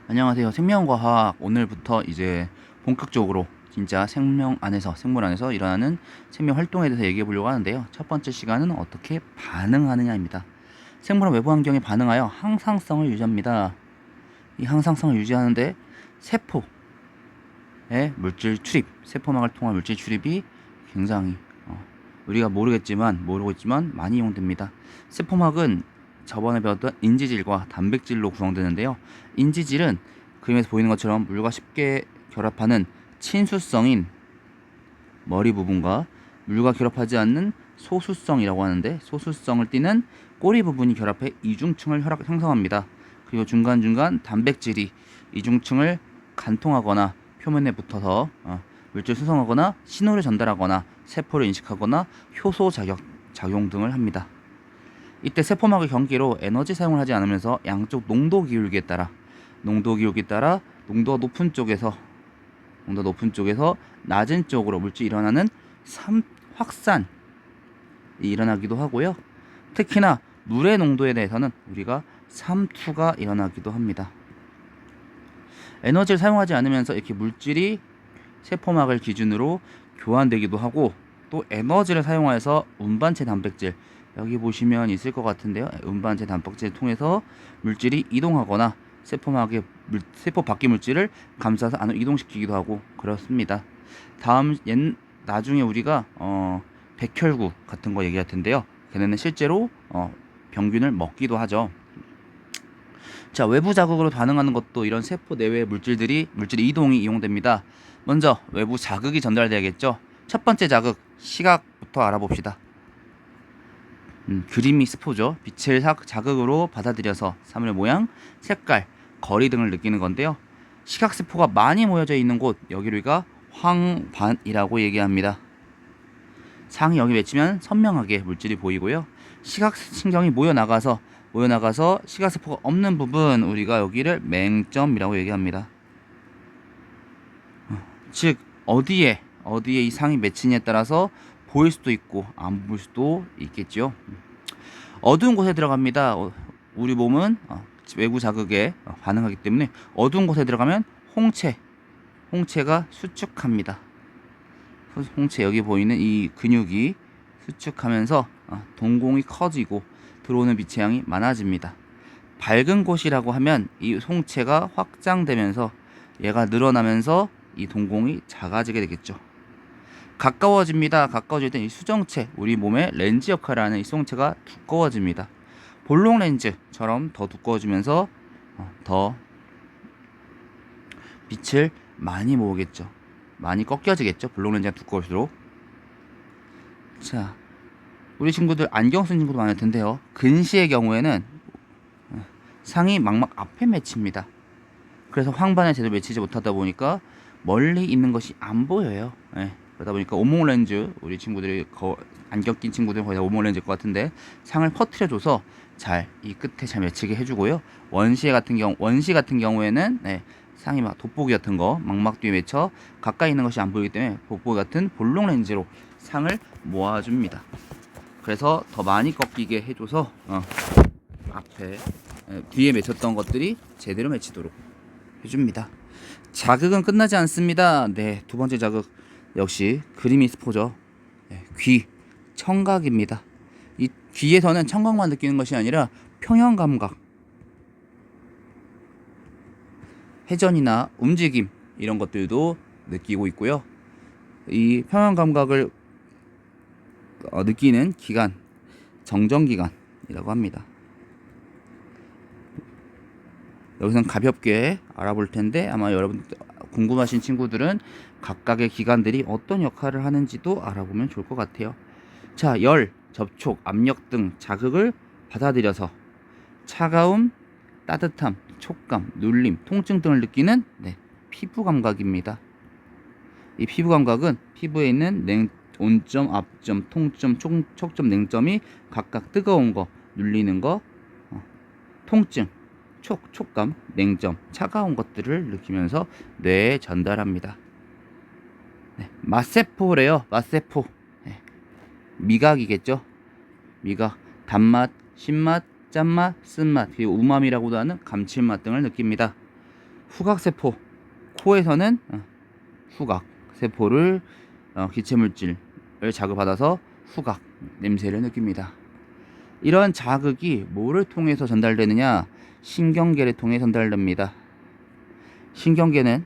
안녕하세요. 생명과학 오늘부터 이제 본격적으로 진짜 생물 안에서 일어나는 생명 활동에 대해서 얘기해 보려고 하는데요. 첫 번째 시간은 어떻게 반응하느냐입니다. 생물은 외부 환경에 반응하여 항상성을 유지합니다. 이 항상성을 유지하는데 세포의 물질 출입, 세포막을 통한 물질 출입이 굉장히 우리가 모르고 있지만 많이 이용됩니다. 세포막은 저번에 배웠던 인지질과 단백질로 구성되는데요. 인지질은 그림에서 보이는 것처럼 물과 쉽게 결합하는 친수성인 머리 부분과 물과 결합하지 않는 소수성이라고 하는데, 소수성을 띠는 꼬리 부분이 결합해 이중층을 형성합니다. 그리고 중간중간 단백질이 이중층을 간통하거나 표면에 붙어서 물질 수송하거나 신호를 전달하거나 세포를 인식하거나 효소 작용 등을 합니다. 이때 세포막의 경계로 에너지 사용을 하지 않으면서 양쪽 농도 기울기에 따라 농도가 높은 쪽에서 낮은 쪽으로 물질이 일어나는 확산이 일어나기도 하고요. 특히나 물의 농도에 대해서는 우리가 삼투가 일어나기도 합니다. 에너지를 사용하지 않으면서 이렇게 물질이 세포막을 기준으로 교환되기도 하고, 또 에너지를 사용해서 운반체 단백질, 여기 보시면 있을 것 같은데요. 운반체 단백질을 통해서 물질이 이동하거나 세포 밖의 물질을 감싸서 안으로 이동시키기도 하고 그렇습니다. 나중에 우리가 백혈구 같은 거 얘기할 텐데요. 걔네는 실제로 병균을 먹기도 하죠. 자, 외부 자극으로 반응하는 것도 이런 세포 내외의 물질의 이동이 이용됩니다. 먼저 외부 자극이 전달돼야겠죠. 첫 번째 자극, 시각부터 알아봅시다. 그림이 스포죠. 빛을 자극으로 받아들여서 사물의 모양, 색깔, 거리 등을 느끼는 건데요. 시각세포가 많이 모여져 있는 곳, 여기를 우리가 황반이라고 얘기합니다. 상이 여기 맺히면 선명하게 물질이 보이고요. 시각신경이 모여나가서 시각세포가 없는 부분, 우리가 여기를 맹점이라고 얘기합니다. 즉 어디에 이 상이 맺히냐에 따라서 보일 수도 있고 안 보일 수도 있겠죠. 어두운 곳에 들어갑니다. 우리 몸은 외부 자극에 반응하기 때문에 어두운 곳에 들어가면 홍채가 수축합니다. 홍채, 여기 보이는 이 근육이 수축하면서 동공이 커지고 들어오는 빛의 양이 많아집니다. 밝은 곳이라고 하면 이 홍채가 확장되면서 얘가 늘어나면서 이 동공이 작아지게 되겠죠. 가까워집니다. 가까워질 때 이 수정체, 우리 몸의 렌즈 역할을 하는 이 수정체가 두꺼워집니다. 볼록 렌즈처럼 더 두꺼워지면서 더 빛을 많이 모으겠죠. 많이 꺾여지겠죠. 볼록 렌즈가 두꺼울수록. 자, 우리 친구들 안경 쓴 친구도 많을 텐데요. 근시의 경우에는 상이 망막 앞에 맺힙니다. 그래서 황반에 제대로 맺히지 못하다 보니까 멀리 있는 것이 안 보여요. 그러다 보니까 오목 렌즈, 우리 친구들이 안경 낀 친구들은 거의 다 오목 렌즈일 것 같은데 상을 퍼트려줘서 이 끝에 잘 맺히게 해주고요. 원시 같은 경우에는 상이 막 돋보기 같은 거 망막 뒤에 맺혀 가까이 있는 것이 안 보이기 때문에 돋보기 같은 볼록 렌즈로 상을 모아줍니다. 그래서 더 많이 꺾이게 해줘서 앞에 뒤에 맺혔던 것들이 제대로 맺히도록 해줍니다. 자극은 끝나지 않습니다. 두 번째 자극 역시 그림이 스포죠. 귀, 청각입니다. 이 귀에서는 청각만 느끼는 것이 아니라 평형 감각, 회전이나 움직임, 이런 것들도 느끼고 있고요. 이 평형 감각을 느끼는 기관, 정전기관이라고 합니다. 여기서는 가볍게 알아볼 텐데 아마 여러분 궁금하신 친구들은 각각의 기관들이 어떤 역할을 하는지도 알아보면 좋을 것 같아요. 자, 열, 접촉, 압력 등 자극을 받아들여서 차가움, 따뜻함, 촉감, 눌림, 통증 등을 느끼는 피부 감각입니다. 이 피부 감각은 피부에 있는 온점, 압점, 통점, 촉점, 냉점이 각각 뜨거운 거, 눌리는 거, 통증, 촉감, 냉점, 차가운 것들을 느끼면서 뇌에 전달합니다. 맛세포래요. 맛세포. 미각이겠죠. 미각, 단맛, 신맛, 짠맛, 쓴맛, 그리고 우마미라고도 하는 감칠맛 등을 느낍니다. 후각세포, 코에서는 후각세포를 기체물질을 자극받아서 후각, 냄새를 느낍니다. 이런 자극이 뭐를 통해서 전달되느냐? 신경계를 통해 전달됩니다. 신경계는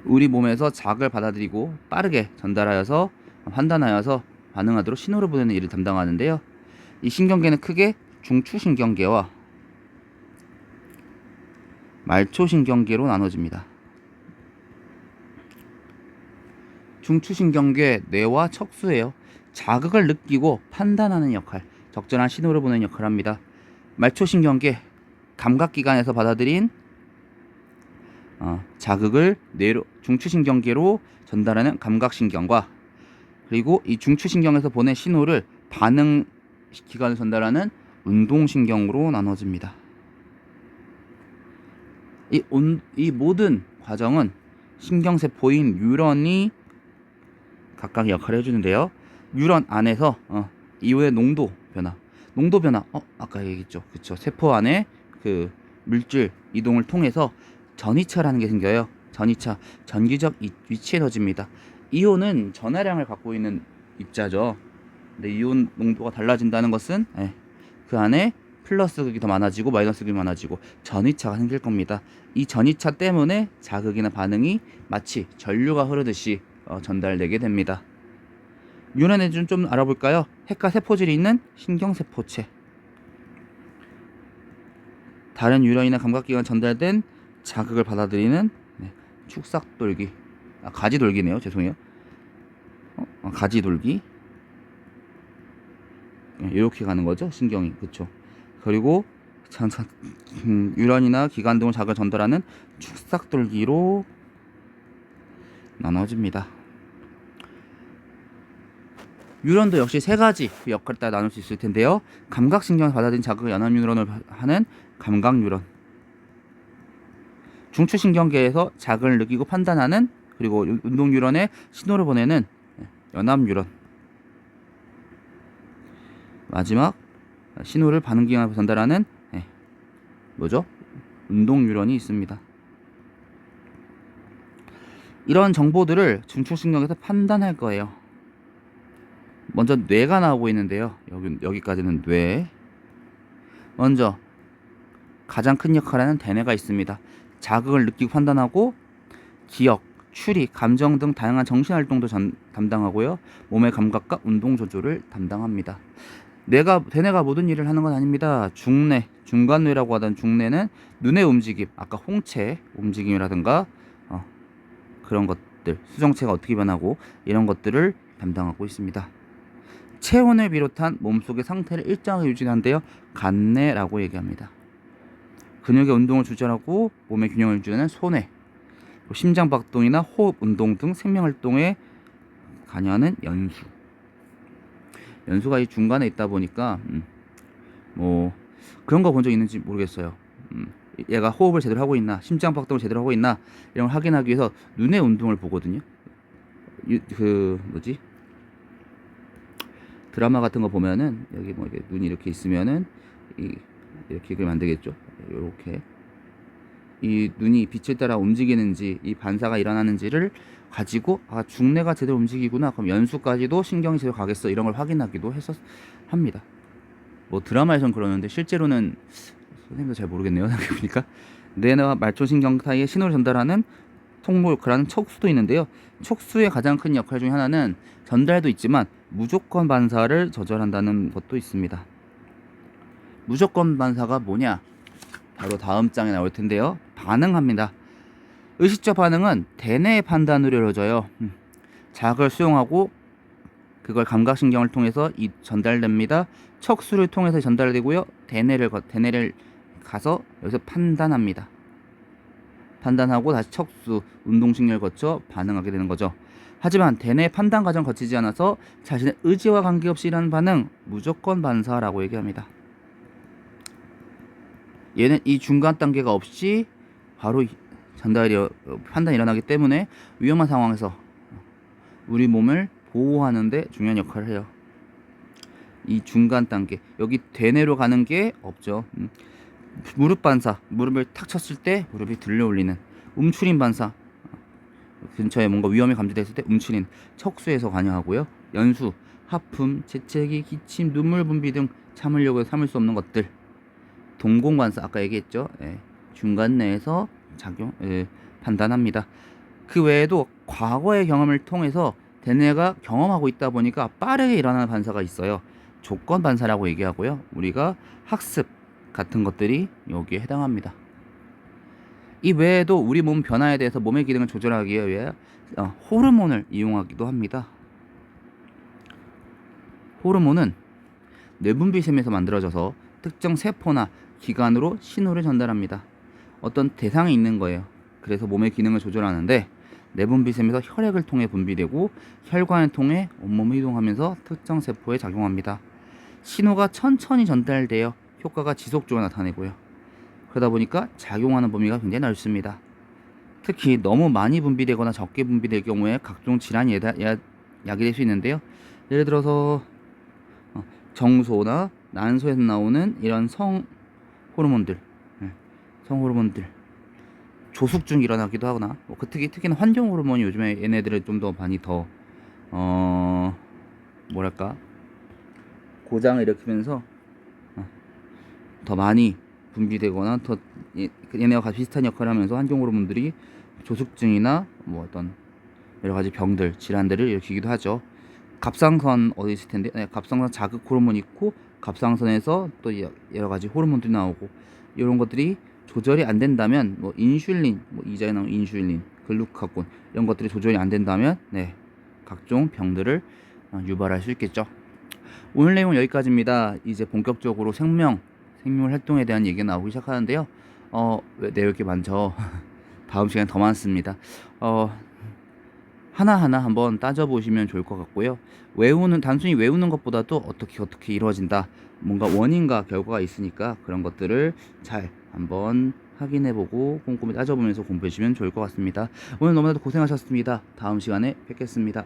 우리 몸에서 자극을 받아들이고 빠르게 전달하여서 판단하여서 반응하도록 신호를 보내는 일을 담당하는데요. 이 신경계는 크게 중추신경계와 말초신경계로 나눠집니다. 중추신경계 뇌와 척수예요. 자극을 느끼고 판단하는 역할, 적절한 신호를 보내는 역할을 합니다. 말초신경계, 감각기관에서 받아들인 자극을 뇌로, 중추신경계로 전달하는 감각신경과, 그리고 이 중추신경에서 보낸 신호를 반응기관에 전달하는 운동신경으로 나눠집니다. 이 모든 과정은 신경세포인 뉴런이 각각 역할을 해주는데요. 뉴런 안에서 이온의 농도 변화, 아까 얘기했죠. 그쵸. 세포 안에 그 물질 이동을 통해서 전이차라는 게 생겨요. 전이차, 전기적 위치에 넣어집니다. 이온은 전하량을 갖고 있는 입자죠. 근데 이온 농도가 달라진다는 것은 그 안에 플러스 극이 더 많아지고 마이너스 극이 많아지고 전이차가 생길 겁니다. 이 전이차 때문에 자극이나 반응이 마치 전류가 흐르듯이 전달되게 됩니다. 뉴런에 좀 알아볼까요? 핵과 세포질이 있는 신경세포체. 다른 뉴런이나 감각기관 전달된 자극을 받아들이는 축삭돌기, 가지돌기네요. 죄송해요. 가지돌기. 이렇게 가는 거죠. 신경이. 그쵸. 그리고 뉴런이나 기관 등을 자극을 전달하는 축삭돌기로 나눠집니다. 뉴런도 역시 세 가지 역할을 따라 나눌 수 있을 텐데요. 감각신경을 받아들인 자극을 연합 뉴런을 하는 감각 뉴런, 중추신경계에서 자극을 느끼고 판단하는, 그리고 운동 뉴런에 신호를 보내는 연합 뉴런, 마지막 신호를 반응기관에 전달하는 운동 뉴런이 있습니다. 이런 정보들을 중추신경에서 판단할 거예요. 먼저 뇌가 나오고 있는데요. 여기까지는 뇌. 먼저 가장 큰 역할을 하는 대뇌가 있습니다. 자극을 느끼고 판단하고 기억, 추리, 감정 등 다양한 정신활동도 담당하고요. 몸의 감각과 운동 조절을 담당합니다. 대뇌가 모든 일을 하는 건 아닙니다. 중뇌, 중간뇌라고 하던 중뇌는 눈의 움직임, 아까 홍채 움직임이라든가 그런 것들, 수정체가 어떻게 변하고 이런 것들을 담당하고 있습니다. 체온을 비롯한 몸속의 상태를 일정하게 유지하는데요. 간뇌라고 얘기합니다. 근육의 운동을 조절하고 몸의 균형을 유지하는 소뇌, 심장 박동이나 호흡 운동 등 생명활동에 관여하는 연수. 연수가 이 중간에 있다 보니까 뭐 그런 거 본 적 있는지 모르겠어요. 얘가 호흡을 제대로 하고 있나, 심장 박동을 제대로 하고 있나 이런 걸 확인하기 위해서 눈의 운동을 보거든요. 드라마 같은 거 보면은 여기 뭐 이렇게 눈이 이렇게 있으면은 이렇게 그리면 안 되겠죠. 이렇게 이 눈이 빛을 따라 움직이는지, 이 반사가 일어나는지를 가지고 중뇌가 제대로 움직이구나, 그럼 연수까지도 신경이 제대로 가겠어, 이런 걸 확인하기도 해서 합니다. 뭐 드라마에선 그러는데 실제로는 선생님도 잘 모르겠네요. 생각해보니까 뇌와 말초신경 사이에 신호를 전달하는 통로 역할을 하는 척수도 있는데요. 척수의 가장 큰 역할 중에 하나는 전달도 있지만 무조건 반사를 조절한다는 것도 있습니다. 무조건 반사가 뭐냐? 바로 다음 장에 나올 텐데요. 반응합니다. 의식적 반응은 대뇌의 판단으로 이루어져요. 자극을 수용하고 그걸 감각신경을 통해서 전달됩니다. 척수를 통해서 전달되고요. 대뇌를 가서 여기서 판단합니다. 판단하고 다시 척수, 운동신경을 거쳐 반응하게 되는 거죠. 하지만 대뇌 판단 과정 거치지 않아서 자신의 의지와 관계없이 일하는 반응, 무조건 반사라고 얘기합니다. 얘는 이 중간 단계가 없이 바로 판단이 일어나기 때문에 위험한 상황에서 우리 몸을 보호하는 데 중요한 역할을 해요. 이 중간 단계, 여기 대뇌로 가는 게 없죠. 무릎 반사, 무릎을 탁 쳤을 때 무릎이 들려 올리는. 움츠림 반사, 근처에 뭔가 위험이 감지됐을 때 움츠린, 척수에서 관여하고요. 연수, 하품, 재채기, 기침, 눈물 분비 등 참으려고 참을 수 없는 것들. 동공 반사, 아까 얘기했죠. 예, 중간 내에서 작용, 판단합니다. 그 외에도 과거의 경험을 통해서 대뇌가 경험하고 있다 보니까 빠르게 일어나는 반사가 있어요. 조건 반사라고 얘기하고요. 우리가 학습 같은 것들이 여기에 해당합니다. 이 외에도 우리 몸 변화에 대해서 몸의 기능을 조절하기 위해 호르몬을 이용하기도 합니다. 호르몬은 뇌분비샘에서 만들어져서 특정 세포나 기관으로 신호를 전달합니다. 어떤 대상이 있는 거예요. 그래서 몸의 기능을 조절하는데 뇌분비샘에서 혈액을 통해 분비되고 혈관을 통해 온몸을 이동하면서 특정 세포에 작용합니다. 신호가 천천히 전달되어 효과가 지속적으로 나타내고요. 그러다 보니까 작용하는 범위가 굉장히 넓습니다. 특히 너무 많이 분비되거나 적게 분비될 경우에 각종 질환이 야기될 수 있는데요. 예를 들어서 정소나 난소에서 나오는 이런 성 호르몬들, 성호르몬들, 조숙증이 일어나기도 하거나 특히나 환경 호르몬이 요즘에 얘네들을 좀 더 많이 더 뭐랄까 고장을 일으키면서 더 많이 분비되거나 더 얘네와 같이 비슷한 역할을 하면서 환경 호르몬들이 조숙증이나 뭐 어떤 여러 가지 병들, 질환들을 일으키기도 하죠. 갑상선 어디 있을 텐데, 갑상선 자극 호르몬 있고 갑상선에서 또 여러 가지 호르몬들이 나오고 이런 것들이 조절이 안 된다면 뭐 인슐린, 뭐 이자에 나오는 인슐린, 글루카곤 이런 것들이 조절이 안 된다면 각종 병들을 유발할 수 있겠죠. 오늘 내용은 여기까지입니다. 이제 본격적으로 생명 활동에 대한 얘기가 나오기 시작하는데요. 왜 내용이 많죠? 다음 시간에 더 많습니다. 하나하나 한번 따져보시면 좋을 것 같고요. 단순히 외우는 것보다도 어떻게 이루어진다. 뭔가 원인과 결과가 있으니까 그런 것들을 잘 한번 확인해보고 꼼꼼히 따져보면서 공부해주시면 좋을 것 같습니다. 오늘 너무나도 고생하셨습니다. 다음 시간에 뵙겠습니다.